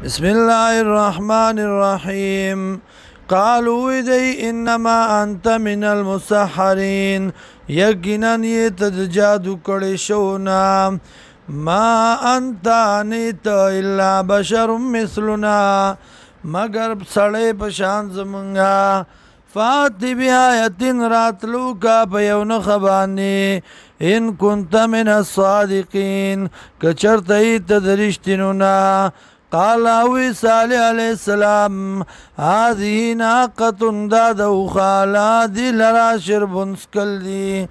بسم الله الرحمن الرحيم قالوا دی انما انت من المسحرين یقینا یتجادو کړي شونا ما انت انت الا بشر مثلنا مگر سړی په شان زمونږه فاتی بیایتن راتلو کا پیون خبانی ان کنت من الصادقین کچرتی تدرشتنونا قال اوی صالح علیہ السلام هذه ناقة دادو خالا دی لرا شربن سکل دی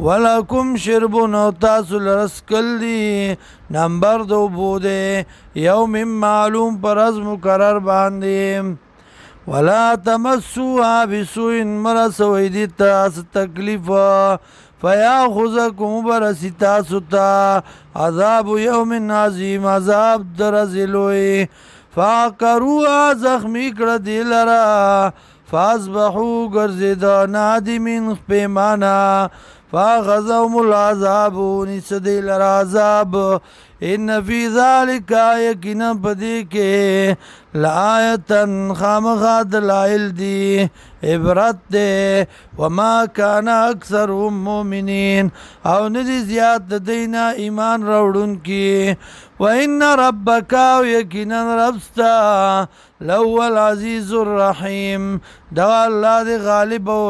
ولکم شربن او تاسو لرسکل دی نمبر دو بوده یوم معلوم پر از مقرر باندیم ولا تمسوها بسوء مرسوی دی تاس تکلیف فیاخذکم برسی تاسو تا عذاب یوم عظیم عذاب درزلوی فاقروها زخمی کړه دی لرا فاصبحوا گرزیدا نادمین پیمانا فاخذهم العذاب نسدی لرا عذاب ان فی ذالک یقینا پدی کے لآیتن خامخا دلائل دی عبرت دے وما کان اکثرهم مؤمنین او ندی زیاد دینا ایمان روڑن کی وان ربک یقینا ربستا لهو العزیز الرحیم دا اللہ دی غالب و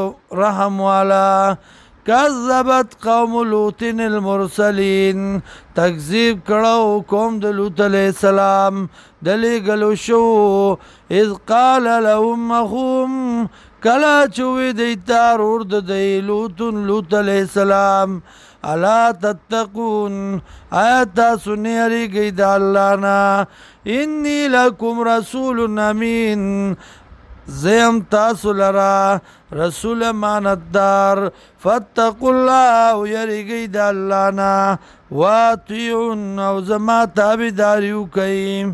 رحم والا کذبت قوم لوط المرسلین تکذیب کړه قوم د لوط علیہ السلام دلی گلو شو اذ قال لهم اخوهم کلا چوی دیتا رور د دی لوط علیہ السلام الا تتقون آیتا سنی علی گئی دا اللہ نا انی لکم رسول امین زیم تاسو لرا رسول امانتدار فاتقوا الله یریږئ د الله نه واطیعون او زما تابعداري وکئ